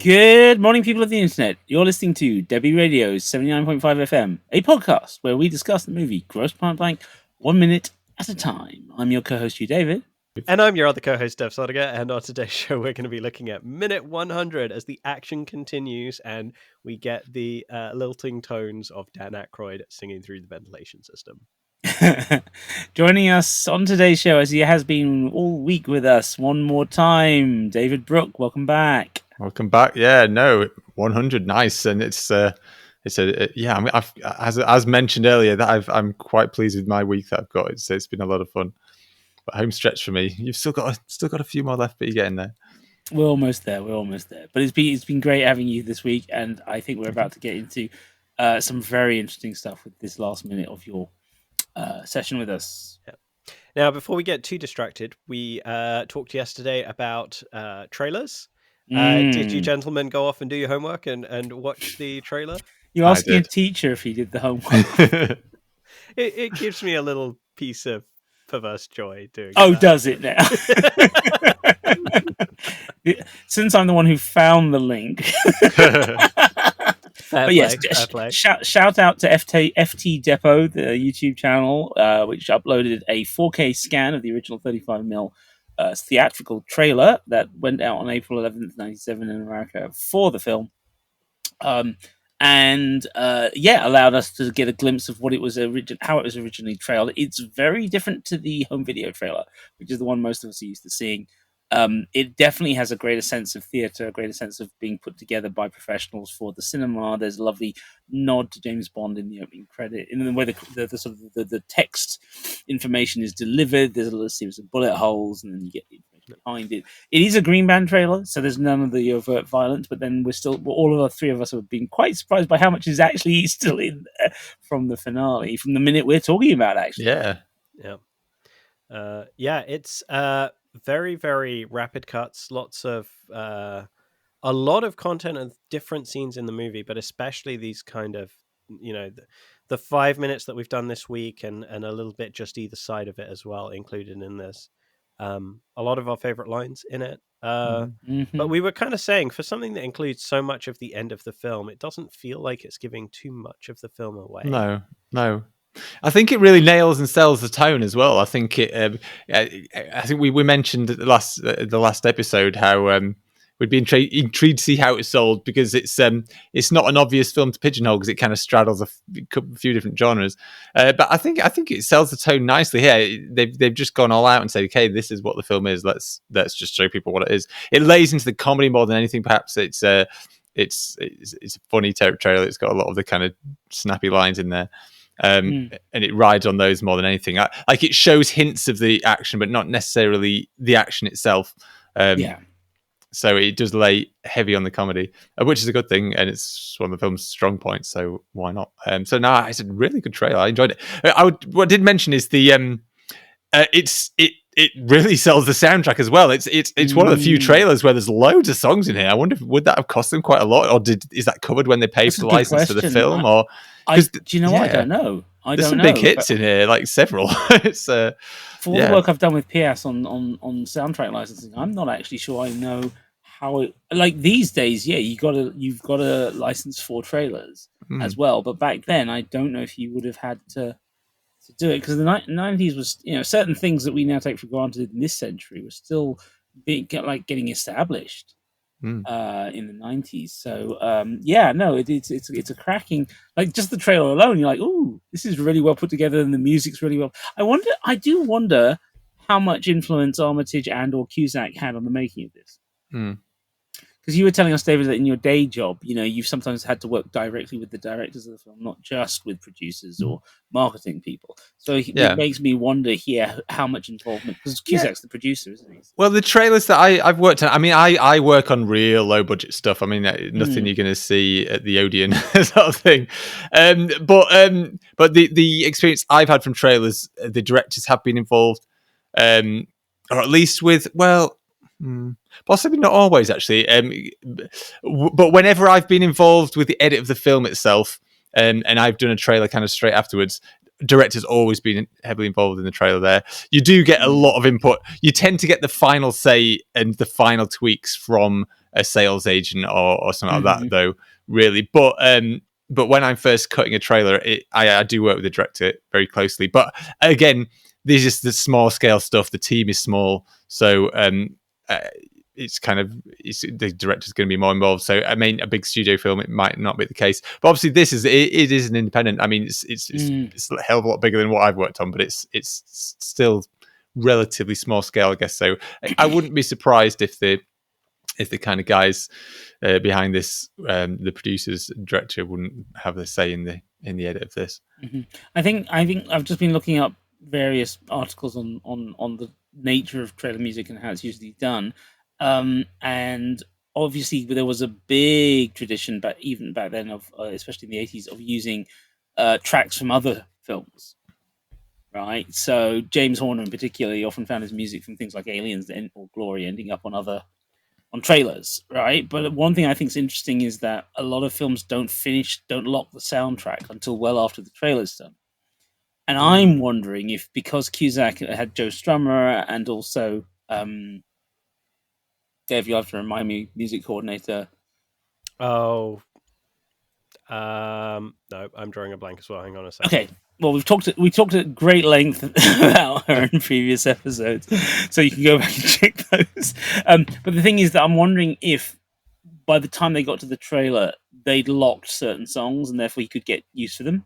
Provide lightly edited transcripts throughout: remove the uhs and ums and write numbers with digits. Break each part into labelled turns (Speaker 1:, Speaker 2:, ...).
Speaker 1: Good morning, people of the internet. You're listening to Debi Radio's 79.5 FM, a podcast where we discuss the movie Grosse Pointe Blank 1 minute at a time. I'm your co-host, Hugh David.
Speaker 2: And I'm your other co-host, Dev Sodiger, and on today's show we're going to be looking at minute 100 as the action continues and we get the lilting tones of Dan Ackroyd singing through the ventilation system.
Speaker 1: Joining us on today's show, as he has been all week with us, one more time, David Brooke. Welcome back.
Speaker 3: Welcome back. Yeah, no, 100, nice, and it's a yeah. I mean, as mentioned earlier, that I'm quite pleased with my week that I've got. It's been a lot of fun. But home stretch for me. You've still got a few more left, but you're getting there.
Speaker 1: We're almost there. But it's been great having you this week, and I think we're about to get into some very interesting stuff with this last minute of your session with us.
Speaker 2: Yeah. Now, before we get too distracted, we talked yesterday about trailers. Did you gentlemen go off and do your homework and watch the trailer?
Speaker 1: You're asking a teacher if he did the homework.
Speaker 2: It gives me a little piece of perverse joy doing
Speaker 1: that.
Speaker 2: Does
Speaker 1: it now? Since I'm the one who found the link. But yes, shout out to FT Depot, the YouTube channel, which uploaded a 4K scan of the original 35mm theatrical trailer that went out on April 11th, 1997 in America for the film. Allowed us to get a glimpse of what it was how it was originally trailed. It's very different to the home video trailer, which is the one most of us are used to seeing. It definitely has a greater sense of theatre, a greater sense of being put together by professionals for the cinema. There's a lovely nod to James Bond in the opening credit, in the way the text information is delivered. There's a little series of bullet holes, and then you get the information behind it. It is a green band trailer, so there's none of the overt violence. But then all of the three of us have been quite surprised by how much is actually still in there from the finale, from the minute we're talking about. Actually,
Speaker 2: it's very, very rapid cuts, lots of a lot of content and different scenes in the movie, but especially these kind of, the 5 minutes that we've done this week and a little bit just either side of it as well included in this. A lot of our favorite lines in it. But we were kind of saying, for something that includes so much of the end of the film, it doesn't feel like it's giving too much of the film away.
Speaker 3: No. I think it really nails and sells the tone as well. I think I think we mentioned at the last episode how we'd be intrigued to see how it's sold, because it's not an obvious film to pigeonhole because it kind of straddles a few different genres. But I think it sells the tone nicely here. They've just gone all out and said, okay, this is what the film is. Let's just show people what it is. It lays into the comedy more than anything. Perhaps it's a funny trailer. It's got a lot of the kind of snappy lines in there. And it rides on those more than anything. Like, it shows hints of the action, but not necessarily the action itself. So it does lay heavy on the comedy, which is a good thing, and it's one of the film's strong points. So why not? It's a really good trailer. I enjoyed it. What I did mention is the it really sells the soundtrack as well. It's one of the few trailers where there's loads of songs in here. I wonder, would that have cost them quite a lot, or is that covered when they paid for the license for the film? Or
Speaker 1: do you know what? I don't know.
Speaker 3: There's some big hits in here, like several. It's
Speaker 1: for all the work I've done with PS on soundtrack licensing, I'm not actually sure I know how it, like these days. Yeah, you've got to license for trailers as well. But back then, I don't know if you would have had to do it, because the 90s was, certain things that we now take for granted in this century were still getting established in the 90s. So it's a cracking, like, just the trailer alone, you're like, ooh, this is really well put together, and the music's really well. I do wonder how much influence Armitage and or Cusack had on the making of this. Because you were telling us, David, that in your day job, you've sometimes had to work directly with the directors of the film, not just with producers or marketing people. So it makes me wonder here how much involvement, because Cusack's the producer, isn't he?
Speaker 3: Well, the trailers that I've worked on, I mean, I work on real low budget stuff. I mean, nothing you're going to see at the Odeon sort of thing. But the experience I've had from trailers, the directors have been involved, or at least with, possibly not always, actually. But whenever I've been involved with the edit of the film itself, and I've done a trailer kind of straight afterwards, director's always been heavily involved in the trailer there. You do get a lot of input. You tend to get the final say and the final tweaks from a sales agent or something like that, though. Really, but when I'm first cutting a trailer, I do work with the director very closely. But again, this is the small scale stuff. The team is small, so it's the director's going to be more involved. So I mean, a big studio film, it might not be the case. But obviously, it is an independent. I mean, it's a hell of a lot bigger than what I've worked on, but it's still relatively small scale, I guess. So I wouldn't be surprised if the kind of guys behind this, the producers and director, wouldn't have a say in the edit of this.
Speaker 1: I think I've just been looking up various articles on the nature of trailer music and how it's usually done, and obviously there was a big tradition, but even back then, of especially in the 80s, of using tracks from other films. Right, so James Horner in particular, he often found his music from things like Aliens or Glory ending up on trailers, right? But one thing I think is interesting is that a lot of films don't lock the soundtrack until well after the trailer's done. And I'm wondering if, because Cusack had Joe Strummer and also Dave, you have to remind me, music coordinator.
Speaker 2: Oh, no, I'm drawing a blank as well. Hang on a second.
Speaker 1: Okay. Well, we talked at great length about her in previous episodes, so you can go back and check those. But the thing is that I'm wondering if, by the time they got to the trailer, they'd locked certain songs, and therefore you could get used to them.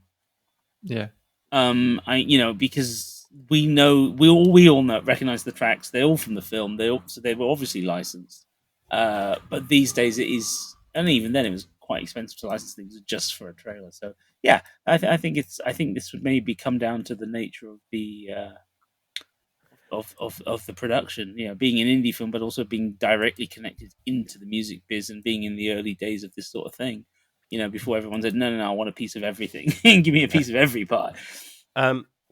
Speaker 3: Yeah.
Speaker 1: Because we all recognize the tracks. They're all from the film. They were obviously licensed. But these days it is, and even then it was quite expensive to license things just for a trailer. So yeah, I think this would maybe come down to the nature of the of the production. Being an indie film, but also being directly connected into the music biz and being in the early days of this sort of thing. Before everyone said, no, I want a piece of everything. Give me a piece of every pie.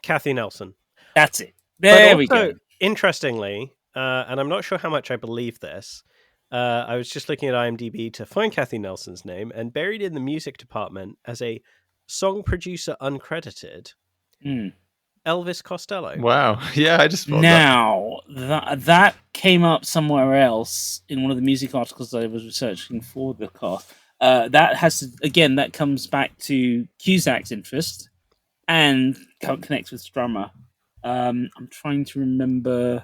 Speaker 2: Kathy Nelson.
Speaker 1: That's it. There we go.
Speaker 2: Interestingly, and I'm not sure how much I believe this, I was just looking at IMDb to find Kathy Nelson's name, and buried in the music department as a song producer uncredited, Elvis Costello.
Speaker 3: Wow. Yeah, I just thought
Speaker 1: now that came up somewhere else in one of the music articles that I was researching for the cast. That comes back to Cusack's interest and connects with Strummer. I'm trying to remember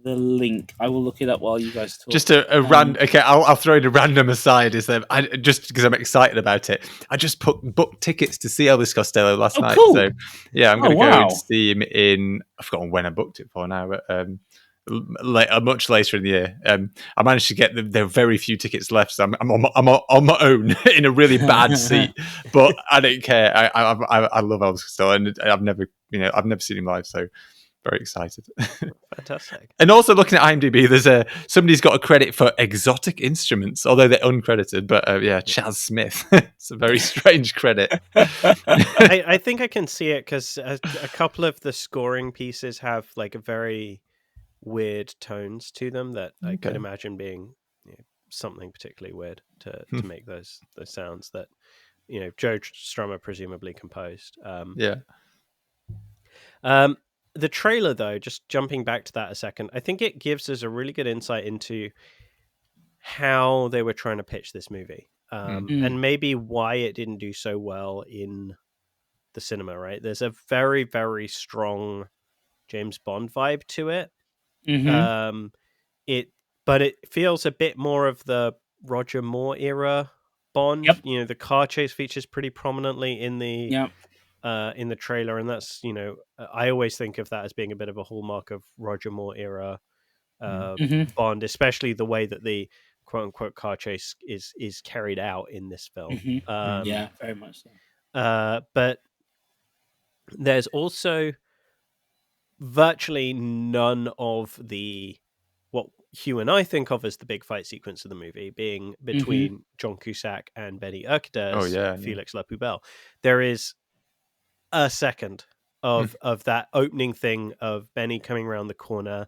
Speaker 1: the link. I will look it up while you guys talk.
Speaker 3: Just a random. Okay, I'll throw in a random aside. Just because I'm excited about it. I just booked tickets to see Elvis Costello last night.
Speaker 1: Cool.
Speaker 3: So yeah, I'm going to go and see him in. I've forgotten when I booked it for now, but much later in the year. I managed to get there are very few tickets left, so I'm on my own in a really bad seat. But I don't care. I love Elvis Costello, and I've never seen him live, so. Very excited.
Speaker 2: Fantastic.
Speaker 3: And also looking at IMDb, there's somebody's got a credit for exotic instruments, although they're uncredited. But Chaz Smith. It's a very strange credit.
Speaker 2: I think I can see it because a couple of the scoring pieces have like a very weird tones to them that I could imagine being something particularly weird to make those sounds that Joe Strummer presumably composed. The trailer, though, just jumping back to that a second, I think it gives us a really good insight into how they were trying to pitch this movie, and maybe why it didn't do so well in the cinema, right? There's a very, very strong James Bond vibe to it. But it feels a bit more of the Roger Moore era Bond.
Speaker 1: Yep.
Speaker 2: The car chase features pretty prominently in the trailer, and that's I always think of that as being a bit of a hallmark of Roger Moore era Bond, especially the way that the quote unquote car chase is carried out in this film.
Speaker 1: Yeah, very much so.
Speaker 2: But there's also virtually none of what Hugh and I think of as the big fight sequence of the movie being between John Cusack and Benny Urquidez, Felix La Poubelle. There is a second of that opening thing of Benny coming around the corner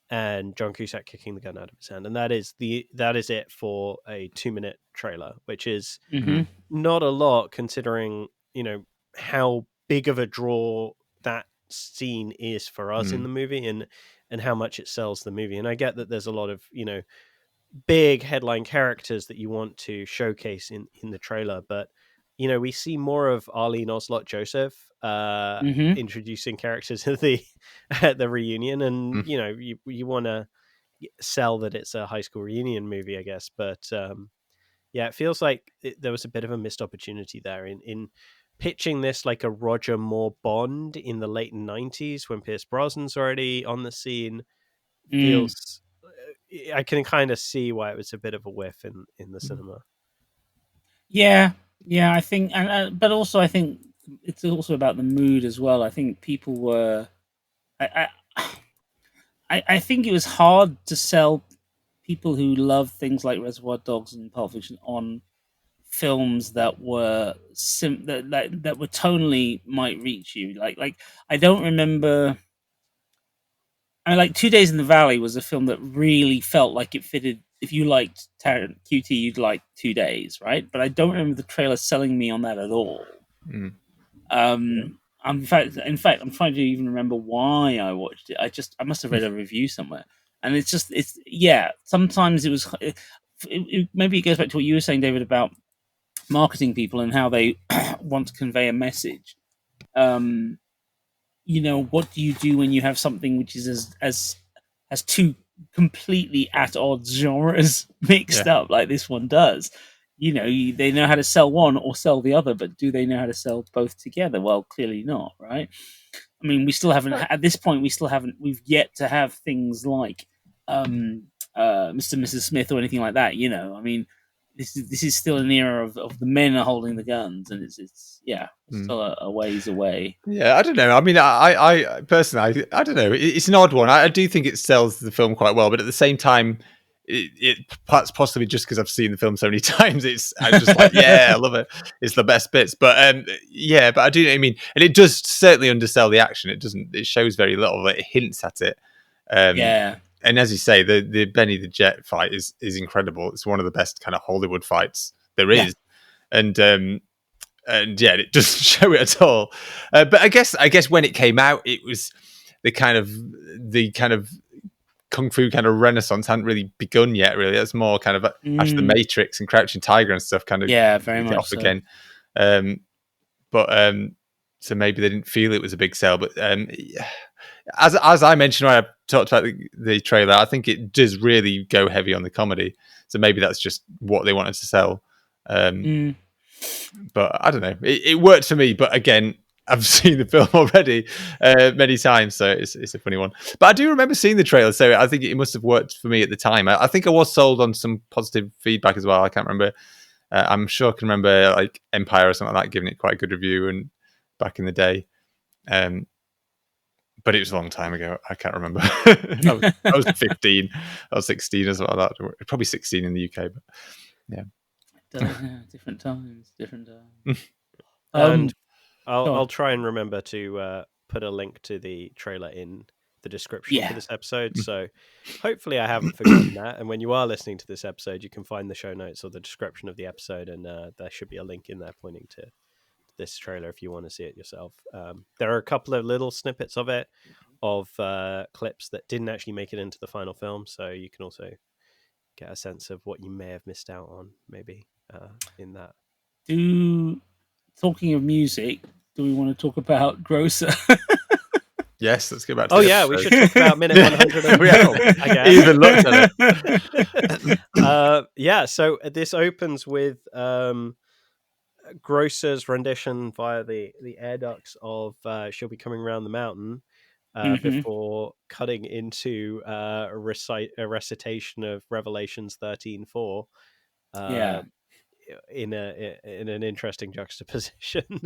Speaker 2: and John Cusack kicking the gun out of his hand, and that is it for a 2-minute trailer, which is not a lot considering how big of a draw that scene is for us in the movie and how much it sells the movie. And I get that there's a lot of big headline characters that you want to showcase in the trailer, but we see more of Arlene Oslot Joseph introducing characters at the reunion, and you want to sell that it's a high school reunion movie, I guess, but it feels like there was a bit of a missed opportunity there in pitching this like a Roger Moore Bond in the late 90s when Pierce Brosnan's already on the scene. Feels I can kind of see why it was a bit of a whiff in the cinema.
Speaker 1: Yeah, I think, but also I think it's also about the mood as well. I think people were, I think it was hard to sell people who love things like Reservoir Dogs and Pulp Fiction on films that were that were tonally might reach you. Like I don't remember. I mean, like 2 Days in the Valley was a film that really felt like it fitted. If you liked Tarrant QT, you'd like 2 Days, right? But I don't remember the trailer selling me on that at all. In fact, I'm trying to even remember why I watched it. I must have read a review somewhere, and it's sometimes it was. Maybe it goes back to what you were saying, David, about marketing people and how they want to convey a message. What do you do when you have something which is as two completely at odds genres mixed up like this one does? They know how to sell one or sell the other, but do they know how to sell both together? Well, clearly not, right? I mean, we still haven't at this point. We've yet to have things like Mr. and Mrs. Smith or anything like that. I mean, this is still an era of the men are holding the guns, and it's still a ways away.
Speaker 3: Yeah, I don't know. I mean, I personally, I don't know. It's an odd one. I do think it sells the film quite well, but at the same time, it possibly just because I've seen the film so many times, I'm just like, yeah, I love it. It's the best bits. But but I do. I mean, and it does certainly undersell the action. It doesn't. It shows very little. It hints at it. And as you say, the Benny the Jet fight is incredible. It's one of the best kind of Hollywood fights there is, and it doesn't show it at all. But I guess when it came out, it was the kind of kung fu kind of renaissance hadn't really begun yet. Really, that's more kind of after the Matrix and Crouching Tiger and stuff. Kind of
Speaker 1: very much
Speaker 3: off
Speaker 1: so.
Speaker 3: Again. So maybe they didn't feel it was a big sell, but as I mentioned when I talked about the trailer, I think it does really go heavy on the comedy. So maybe that's just what they wanted to sell. But I don't know. It worked for me, but again, I've seen the film already many times, so it's a funny one. But I do remember seeing the trailer, so I think it must have worked for me at the time. I think I was sold on some positive feedback as well. I can't remember. I'm sure I can remember like Empire or something like that giving it quite a good review and back in the day. But it was a long time ago. I can't remember. I was 15. I was 16 or something like that. Probably 16 in the UK, but yeah.
Speaker 1: Different times.
Speaker 2: And I'll try and remember to put a link to the trailer in the description for this episode. So hopefully I haven't forgotten that. And when you are listening to this episode, you can find the show notes or the description of the episode, and there should be a link in there pointing to this trailer if you want to see it yourself. There are a couple of little snippets of it, of clips that didn't actually make it into the final film, so you can also get a sense of what you may have missed out on, maybe in that.
Speaker 1: Talking of music, do we want to talk about Grosse?
Speaker 3: Yes, let's go back to
Speaker 2: we should talk about minute 100 of the film, I guess.
Speaker 3: Even looked at
Speaker 2: it. So this opens with Grosse's rendition via the air ducts of She'll Be Coming Round the Mountain before cutting into a recitation of Revelations 13:4 in an interesting juxtaposition.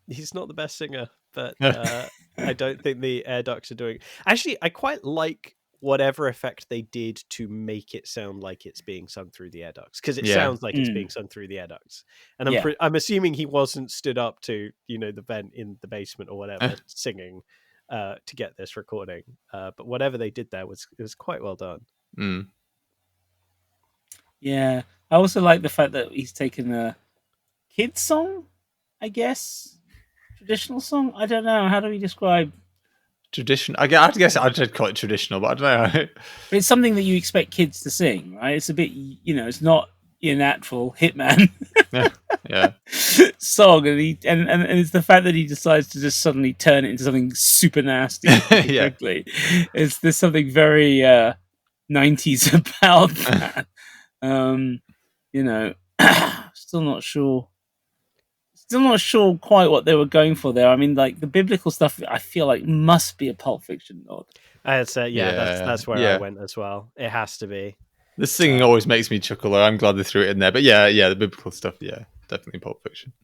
Speaker 2: He's not the best singer, but I don't think the air ducts are doing... Actually, I quite like whatever effect they did to make it sound like it's being sung through the air ducts, because it sounds like it's being sung through the air ducts. And I'm assuming he wasn't stood up to, the vent in the basement or whatever, singing to get this recording. But whatever they did there was quite well done.
Speaker 1: Yeah, I also like the fact that he's taken a kid's song, I guess, traditional song. I don't know. How do we describe
Speaker 3: traditional. I guess I'd call it traditional, but I don't know.
Speaker 1: But it's something that you expect kids to sing, right? It's a bit, it's not your natural hitman
Speaker 3: yeah.
Speaker 1: song, and it's the fact that he decides to just suddenly turn it into something super nasty quickly. There's something very 90s about that. Still not sure quite what they were going for there. I mean, like the biblical stuff, I feel like must be a Pulp Fiction nod.
Speaker 2: I'd say, that's where I went as well. It has to be.
Speaker 3: The singing always makes me chuckle. I'm glad they threw it in there. But the biblical stuff, definitely Pulp Fiction.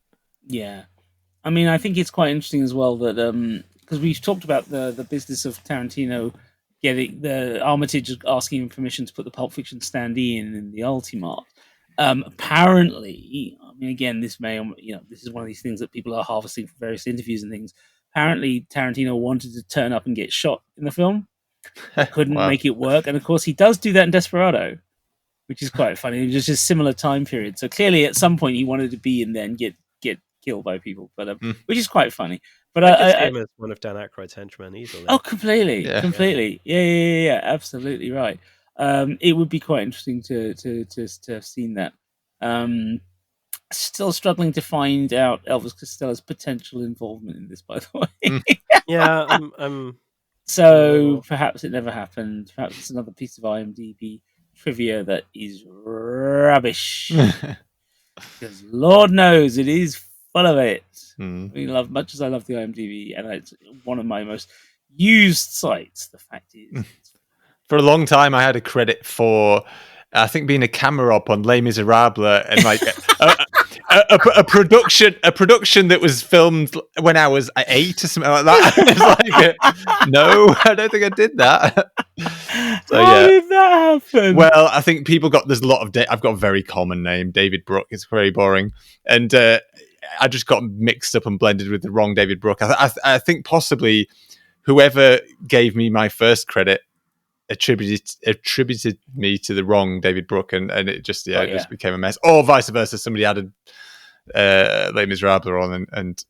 Speaker 1: Yeah, I mean, I think it's quite interesting as well that because we've talked about the business of Tarantino getting the Armitage asking him permission to put the Pulp Fiction standee in the Ultimate. Apparently, I mean, again, this is one of these things that people are harvesting from various interviews and things. Apparently, Tarantino wanted to turn up and get shot in the film, couldn't make it work, and of course, he does do that in Desperado, which is quite funny. It was just a similar time period. So clearly, at some point, he wanted to be in there and get killed by people, but which is quite funny. But
Speaker 2: I see him as one of Dan Ackroyd's henchmen easily.
Speaker 1: Oh, completely. Yeah, absolutely right. It would be quite interesting to have seen that. Still struggling to find out Elvis Costello's potential involvement in this, by the way.
Speaker 2: Yeah,
Speaker 1: So perhaps it never happened. Perhaps it's another piece of IMDb trivia that is rubbish. Because Lord knows it is full of it. Much as I love the IMDb, and it's one of my most used sites. The fact is,
Speaker 3: for a long time, I had a credit for, I think, being a camera op on Les Miserables, and like a production that was filmed when I was 8 or something like that. It's like, no, I don't think I did that. So,
Speaker 1: how did that happen?
Speaker 3: Well, I think there's a lot of, I've got a very common name, David Brooke. It's very boring. And I just got mixed up and blended with the wrong David Brooke. I think possibly whoever gave me my first credit attributed me to the wrong David Brooke, and it just it just became a mess. Or vice versa, somebody added Les Miserables on and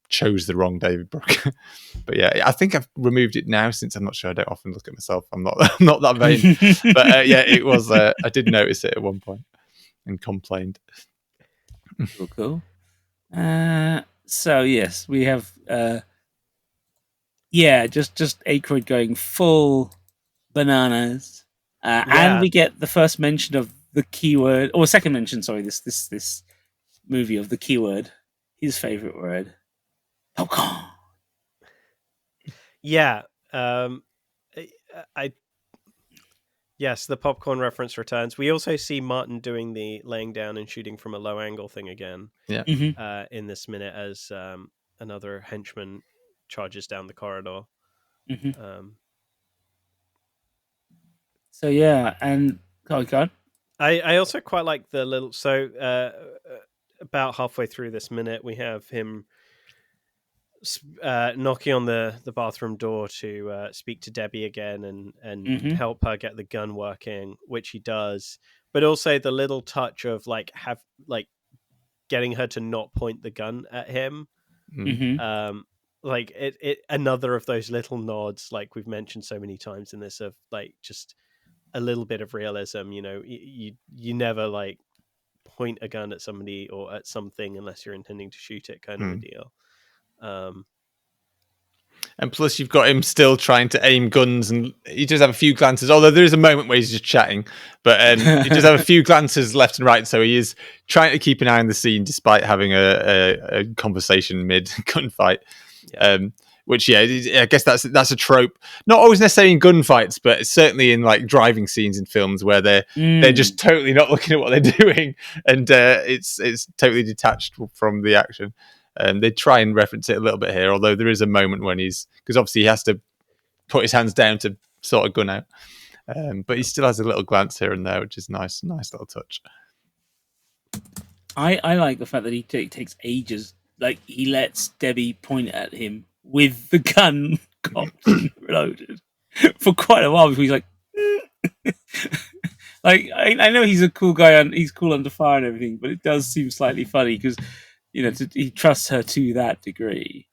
Speaker 3: chose the wrong David Brooke. But I think I've removed it now, since I'm not sure. I don't often look at myself. I'm not that vain. But it was. I did notice it at one point and complained.
Speaker 1: Cool. So yes, we have. Just Aykroyd going full bananas, and we get the first mention of the keyword, or second mention. Sorry, this movie of the keyword, his favorite word. Popcorn.
Speaker 2: Yeah. Yes, the popcorn reference returns. We also see Martin doing the laying down and shooting from a low angle thing again.
Speaker 3: Yeah.
Speaker 2: In this minute, as another henchman charges down the corridor.
Speaker 1: So yeah, and God.
Speaker 2: I also quite like the little. So about halfway through this minute, we have him knocking on the bathroom door to speak to Debbie again and help her get the gun working, which he does. But also the little touch of getting her to not point the gun at him. Like it another of those little nods, like we've mentioned so many times in this, of like just a little bit of realism. You never like point a gun at somebody or at something unless you're intending to shoot it, kind of a deal.
Speaker 3: And plus, you've got him still trying to aim guns, and he does have a few glances. Although there is a moment where he's just chatting, but he does have a few glances left and right. So he is trying to keep an eye on the scene, despite having a conversation mid gunfight. Which I guess that's a trope. Not always necessarily in gunfights, but certainly in like driving scenes in films where they're just totally not looking at what they're doing, and it's totally detached from the action. They try and reference it a little bit here, although there is a moment when because obviously he has to put his hands down to sort a gun out, but he still has a little glance here and there, which is nice little touch.
Speaker 1: I like the fact that he takes ages. Like he lets Debbie point at him with the gun cocked and reloaded for quite a while before he's like, like I know he's a cool guy and he's cool under fire and everything, but it does seem slightly funny because he trusts her to that degree.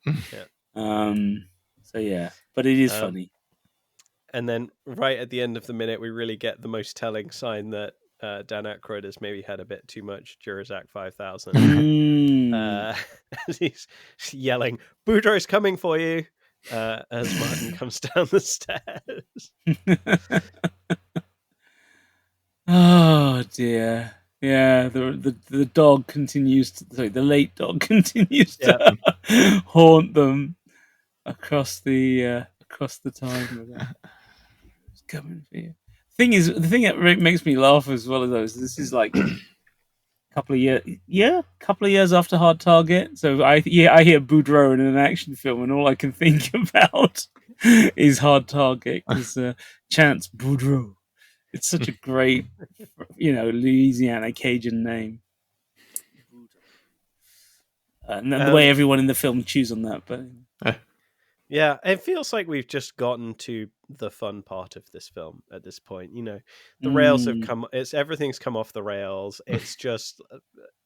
Speaker 1: So yeah, but it is funny.
Speaker 2: And then right at the end of the minute, we really get the most telling sign that Dan Ackroyd has maybe had a bit too much Durazac 5000. As he's yelling, "Boudreaux's coming for you!" As Martin comes down the stairs.
Speaker 1: Oh dear. Yeah, the dog continues to, the late dog continues to haunt them across the time. It's coming for you. The thing that makes me laugh as well as those, this is like a couple of years after Hard Target. So I hear Boudreaux in an action film, and all I can think about is Hard Target, because Chance Boudreaux. It's such a great, Louisiana Cajun name. And the way everyone in the film chews on that, but
Speaker 2: yeah, it feels like we've just gotten to the fun part of this film at this point. The rails have come. Everything's come off the rails. It's just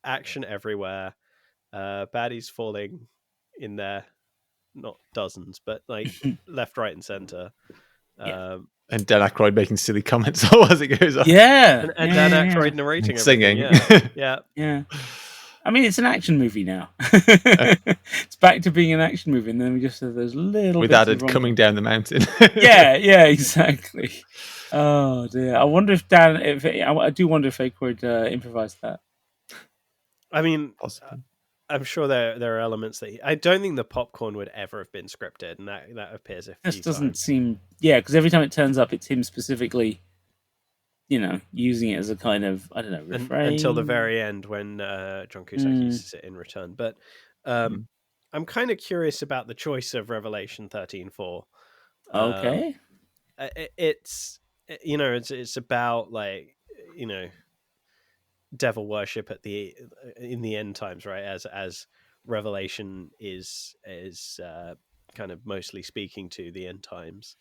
Speaker 2: action everywhere. Baddies falling in there, not dozens, but like left, right, and center.
Speaker 3: And Dan Ackroyd making silly comments as it goes on.
Speaker 1: Yeah,
Speaker 2: and Dan Ackroyd narrating,
Speaker 3: singing.
Speaker 2: Yeah.
Speaker 1: I mean, it's an action movie now. It's back to being an action movie, and then we just have those little.
Speaker 3: With added coming down the mountain.
Speaker 1: yeah, exactly. Oh dear! I wonder if I do wonder if Ackroyd improvised that.
Speaker 2: I mean,
Speaker 3: possibly.
Speaker 2: I'm sure there are elements that I don't think the popcorn would ever have been scripted, and that appears a few
Speaker 1: This doesn't
Speaker 2: times.
Speaker 1: seem, because every time it turns up, it's him specifically, using it as a kind of, I don't know, refrain.
Speaker 2: Until the very end when John Cusack uses it in return. But I'm kind of curious about the choice of Revelation 13:4.
Speaker 1: Okay.
Speaker 2: It's about devil worship in the end times, right? As Revelation is kind of mostly speaking to the end times.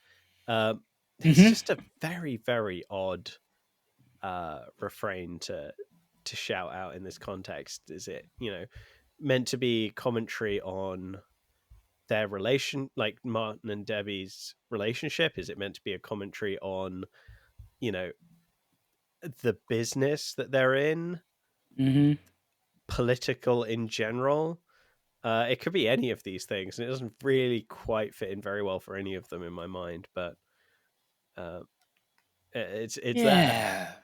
Speaker 2: It's just a very, very odd refrain to shout out in this context. Is it meant to be commentary on their relation, like Martin and Debbie's relationship? Is it meant to be a commentary on the business that they're in, political in general? It could be any of these things, and it doesn't really quite fit in very well for any of them in my mind, but it's that.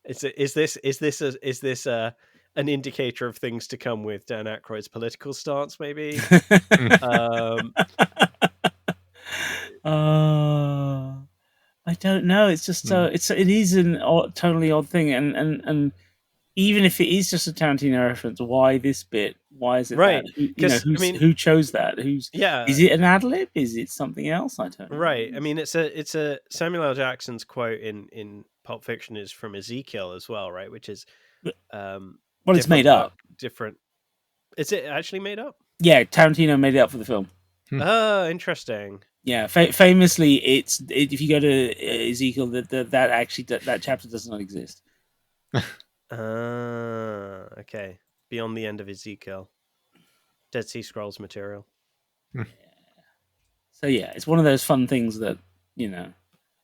Speaker 2: Is this an indicator of things to come with Dan Aykroyd's political stance, maybe?
Speaker 1: I don't know. It's just it is an totally odd thing, and even if it is just a Tarantino reference, why this bit? Why is it
Speaker 2: right?
Speaker 1: Who chose that? Is it an ad lib? Is it something else? I don't know.
Speaker 2: Right. I mean, it's a Samuel L. Jackson's quote in Pulp Fiction is from Ezekiel as well, right? Which is
Speaker 1: it's made up.
Speaker 2: Different. Is it actually made up?
Speaker 1: Yeah, Tarantino made it up for the film.
Speaker 2: Oh, interesting.
Speaker 1: Yeah, famously, if you go to Ezekiel, that chapter does not exist.
Speaker 2: Okay. Beyond the end of Ezekiel, Dead Sea Scrolls material.
Speaker 1: Yeah. So yeah, it's one of those fun things that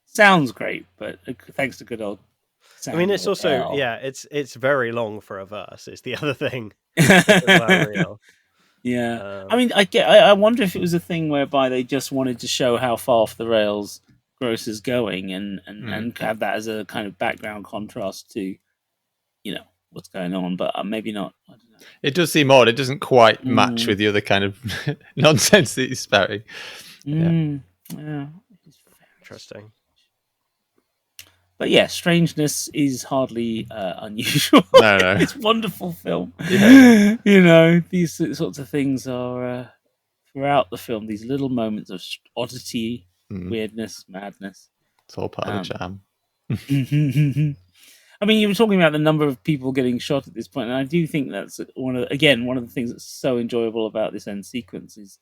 Speaker 1: sounds great, but thanks to good old.
Speaker 2: I mean, it's also it's very long for a verse. It's the other thing. Real.
Speaker 1: Yeah, I mean, I wonder if it was a thing whereby they just wanted to show how far off the rails Grosse is going, and have that as a kind of background contrast to, what's going on, but maybe not. I don't know.
Speaker 3: It does seem odd. It doesn't quite match with the other kind of nonsense that he's spouting.
Speaker 1: Yeah.
Speaker 2: Interesting.
Speaker 1: But yeah, strangeness is hardly unusual.
Speaker 3: No.
Speaker 1: It's a wonderful film.
Speaker 3: Yeah.
Speaker 1: These sorts of things are throughout the film. These little moments of oddity, weirdness, madness.
Speaker 3: It's all part of the charm.
Speaker 1: I mean, you were talking about the number of people getting shot at this point, and I do think that's one of the things that's so enjoyable about this end sequence is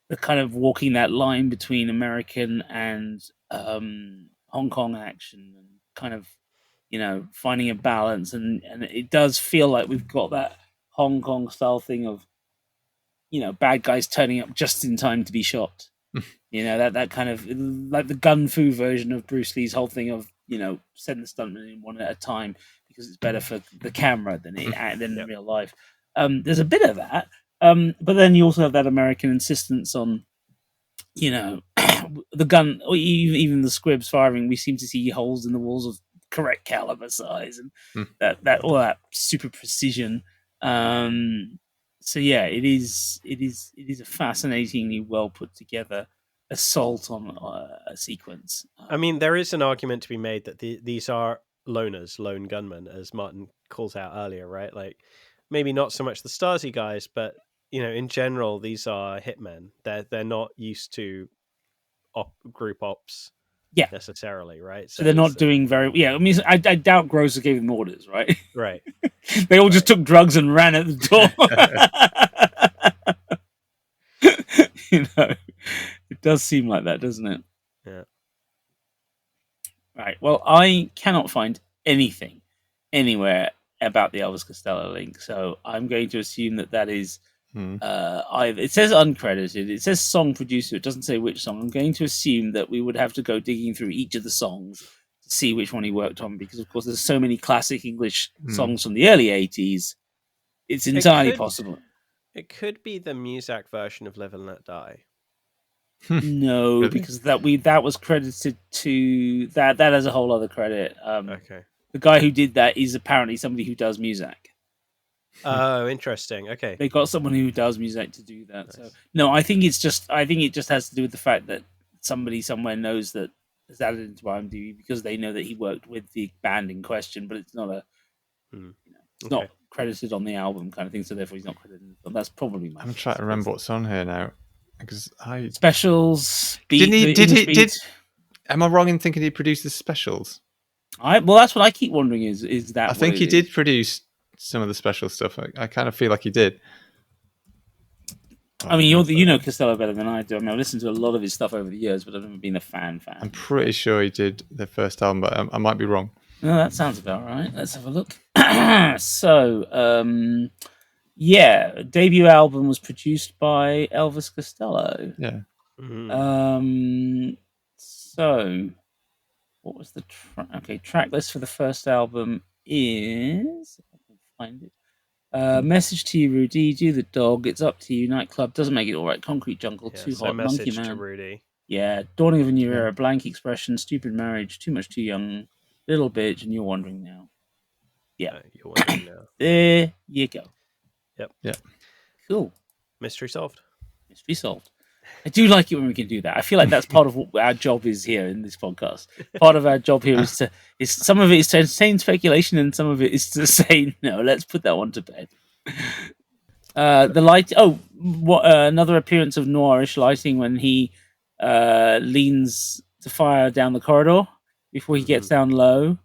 Speaker 1: the kind of walking that line between American and Hong Kong action, and kind of finding a balance, and it does feel like we've got that Hong Kong style thing of bad guys turning up just in time to be shot, You know, that kind of like the gun fu version of Bruce Lee's whole thing of, you know, send the stuntman in one at a time because it's better for the camera than in real life. There's a bit of that, but then you also have that American insistence on, you know, the gun, or even the squibs firing. We seem to see holes in the walls of correct caliber size, and that all that super precision. So yeah, it is a fascinatingly well put together assault on a sequence.
Speaker 2: I mean, there is an argument to be made that these are loners, lone gunmen, as Martin calls out earlier, right? Like, maybe not so much the Stasi guys, but, you know, in general, these are hitmen. They're not used to group ops, necessarily, right?
Speaker 1: So they're not doing very. Yeah, I mean, I doubt Grosse gave them orders, right?
Speaker 2: Right.
Speaker 1: They all just took drugs and ran at the door. You know, it does seem like that, doesn't it?
Speaker 2: Yeah.
Speaker 1: Right. Well, I cannot find anything anywhere about the Elvis Costello link, so I'm going to assume that is either. It says uncredited. It says song producer. It doesn't say which song. I'm going to assume that we would have to go digging through each of the songs to see which one he worked on, because of course there's so many classic English songs from the early '80s. It's entirely possible.
Speaker 2: It could be the Muzak version of "Live and Let Die."
Speaker 1: No, really? Because that was credited to that has a whole other credit.
Speaker 2: Okay.
Speaker 1: The guy who did that is apparently somebody who does Muzak.
Speaker 2: Oh, interesting. Okay.
Speaker 1: They got someone who does Muzak to do that. Nice. So no, I think it just has to do with the fact that somebody somewhere knows that has added into IMDb because they know that he worked with the band in question, but it's not it's not credited on the album kind of thing, so therefore he's not credited. But that's probably my.
Speaker 3: I'm trying to remember what's on here now. Because
Speaker 1: Specials.
Speaker 3: Am I wrong in thinking he produced the specials?
Speaker 1: Well, that's what I keep wondering. Is that?
Speaker 3: I think he did produce some of the special stuff. I kind of feel like he did.
Speaker 1: I mean, you know Costello better than I do. I mean, I've listened to a lot of his stuff over the years, but I've never been a fan.
Speaker 3: I'm pretty sure he did the first album, but I might be wrong.
Speaker 1: No, that sounds about right. Let's have a look. So, yeah, debut album was produced by Elvis Costello.
Speaker 3: Yeah.
Speaker 1: Mm-hmm. So, what was the track list for the first album is? If I can find it. Message to You, Rudy. Do the Dog. It's Up to You. Nightclub. Doesn't Make It All Right. Concrete Jungle. Too Hot. Monkey Man.
Speaker 2: To Rudy.
Speaker 1: Yeah. Dawning of a New Era. Blank Expression. Stupid Marriage. Too Much Too Young. Little Bitch. And You're Wondering Now. Yeah.
Speaker 2: You're Wondering Now.
Speaker 1: There you go.
Speaker 2: Yep.
Speaker 3: Yeah.
Speaker 1: Cool.
Speaker 2: Mystery solved.
Speaker 1: Mystery solved. I do like it when we can do that. I feel like that's part of what our job is here in this podcast. Part of our job here is some of it is to entertain speculation, and some of it is to say no. Let's put that one to bed. The light. Oh, what another appearance of noirish lighting when he leans to fire down the corridor before he gets down low.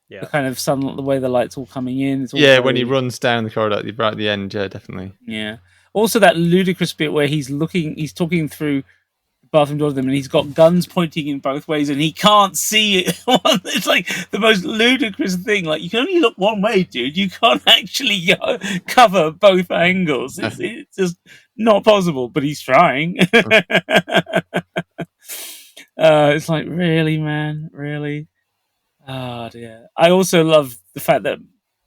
Speaker 2: Yeah,
Speaker 1: the kind of sun, the way the light's all coming in. It's all
Speaker 3: when he runs down the corridor right at the end. Yeah, definitely.
Speaker 1: Yeah. Also, that ludicrous bit where he's talking through the bathroom door to them, and he's got guns pointing in both ways, and he can't see it. It's like the most ludicrous thing. Like, you can only look one way, dude. You can't actually cover both angles. It's just not possible. But he's trying. It's like, really, man, really. Oh dear. I also love the fact that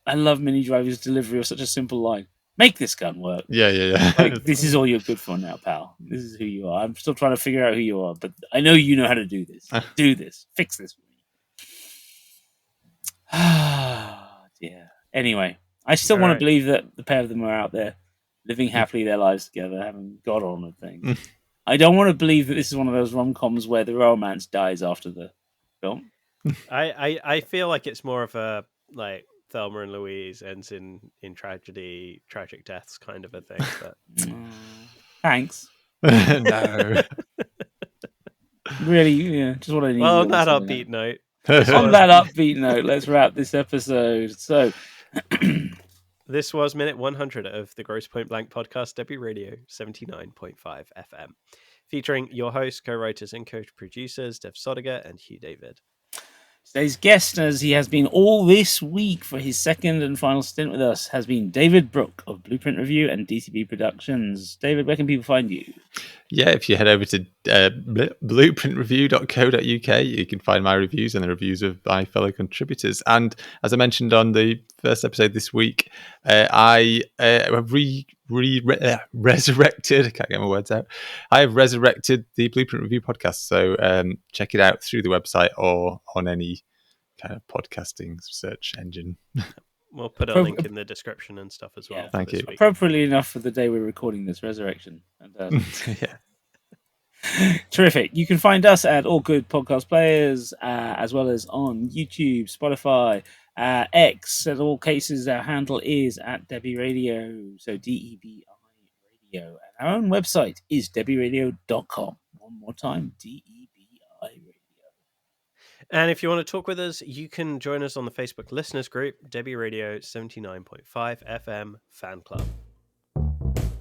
Speaker 1: I love Minnie Driver's delivery of such a simple line. Make this gun work.
Speaker 3: Yeah.
Speaker 1: Like, this is all you're good for now, pal. This is who you are. I'm still trying to figure out who you are, but I know you know how to do this. Do this. Fix this for me. Ah, dear. Anyway, I still want to believe that the pair of them are out there living happily their lives together, having got on with things. I don't want to believe that this is one of those rom-coms where the romance dies after the film.
Speaker 2: I feel like it's more of a like Thelma and Louise ends in tragedy, tragic deaths kind of a thing. But
Speaker 1: thanks.
Speaker 3: No.
Speaker 1: Really, yeah. Just what I need.
Speaker 2: Well, on that upbeat note.
Speaker 1: On that upbeat note, let's wrap this episode. So,
Speaker 2: this was minute 100 of the Grosse Pointe Blank podcast, Debi Radio 79.5 FM, featuring your hosts, co-writers, and co-producers Dev Sodiger and Hugh David.
Speaker 1: Today's guest, as he has been all this week for his second and final stint with us, has been David Brooke of Blueprint Review and DCB Productions. David, where can people find you?
Speaker 3: Yeah, if you head over to blueprintreview.co.uk, you can find my reviews and the reviews of my fellow contributors. And as I mentioned on the first episode this week, I have resurrected. I can't get my words out. I have resurrected the Blueprint Review podcast. So check it out through the website or on any kind of podcasting search engine.
Speaker 2: We'll put a link in the description and stuff as well.
Speaker 1: Yeah.
Speaker 3: Thank you.
Speaker 2: Week.
Speaker 1: Appropriately enough for the day we're recording this, Resurrection.
Speaker 3: Yeah.
Speaker 1: Terrific. You can find us at all good podcast players, as well as on YouTube, Spotify, X. In all cases, our handle is at Debi Radio. So DEBI Radio. And our own website is debiradio.com. One more time, DEBI Radio.
Speaker 2: And if you want to talk with us, you can join us on the Facebook listeners group, Debi Radio 79.5 FM Fan Club.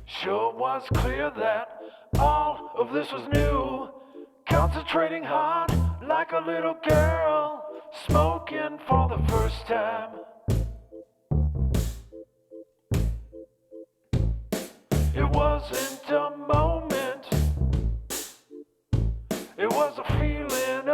Speaker 4: Sure was clear that all of this was new. Concentrating hard like a little girl, smoking for the first time. It wasn't a moment, it was a feeling